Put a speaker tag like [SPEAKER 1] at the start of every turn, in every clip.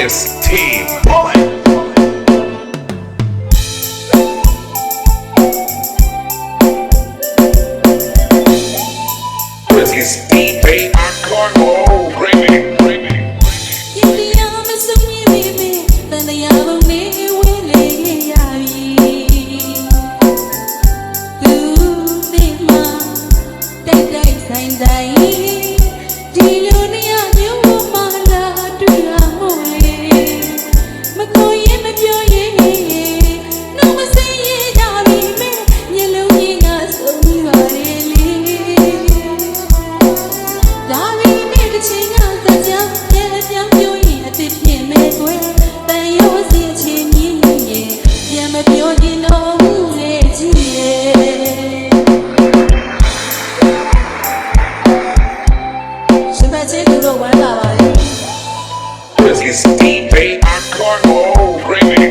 [SPEAKER 1] this team. Bullet. This is DJ Arcormo. Bring me. This is DJ Arcormo. Bring me.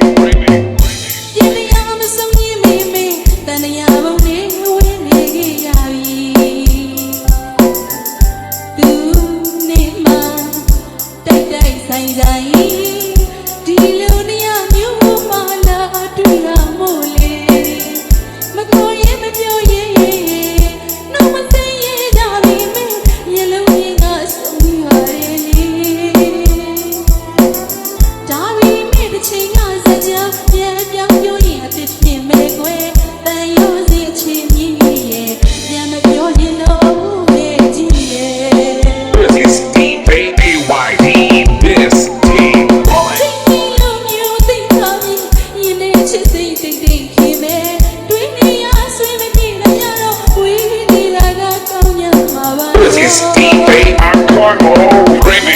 [SPEAKER 1] This is DJ Arcormo. Bring me.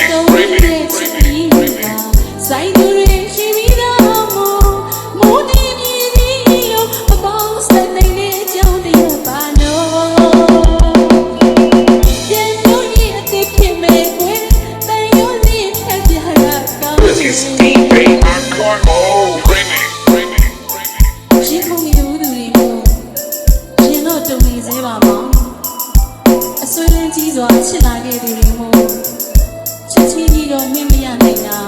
[SPEAKER 1] This is DJ Arcormo. Bring me.
[SPEAKER 2] ကြီးစွာချစ်လာခဲ့သူတွေမို့ချစ်ချင်းကြီးတော့မင်းမရနိုင်တာ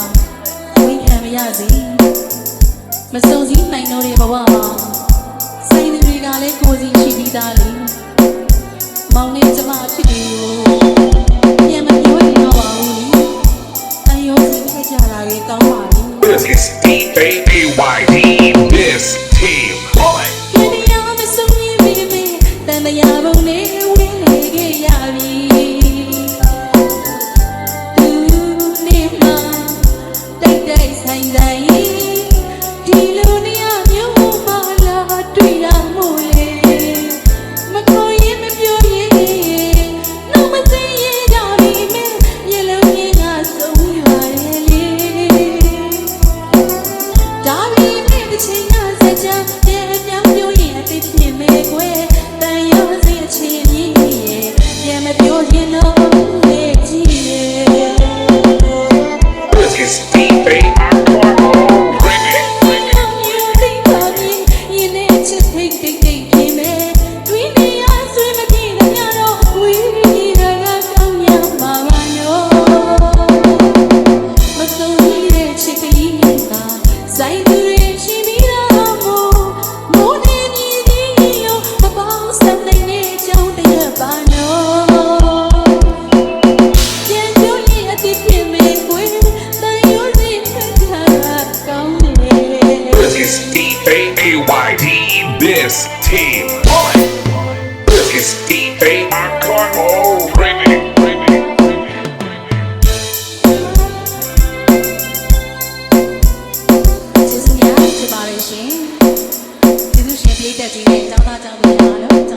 [SPEAKER 2] ဝိခံမရစေမစုံစည်းနိုင်တော့တဲ့ဘဝမှာစိတ်တွေကလည်းကိုယ်စီရှိပြီးသားလေမောင်နဲ့ကျမအဖြစ်တွေကိုပြန်မပြောရင်တော့ပါဘူးလေအယုံစီခဲ့ကြတာတွေကောင်းပါလေ
[SPEAKER 1] This is DJ AYD this team boy
[SPEAKER 2] တန်တရားဘုံနဲ့ဝင်နေခဲ့ရပြီသူနဲ့မှတိုက်ဆိုင်ဒီလိုနေရမျိုးမှလာတွေ့ရမို့လေမခေါ်ရင်မပြောရင်တော့မသိရကြပြီမင်းရေလုံးကြီးကဆုံးရတယ်လေဒါပေမဲ့တစ်ချိန်ကစကြတဲ့ပြောင်းပြောရင်အဖြစ်ဖြစ်မဲ့ကွယ်
[SPEAKER 1] This is DJ Arcormo. Bring me. This is DJ AYD this team boy. This is DJ Arcormo. Bring me.
[SPEAKER 2] ကျေးဇူးများချစ်ပါတယ်ရှင်ကျေးဇူးရှင်ပြည့်တက်ကြီးနဲ့တောင်းတကြောင်းပေးပါတော့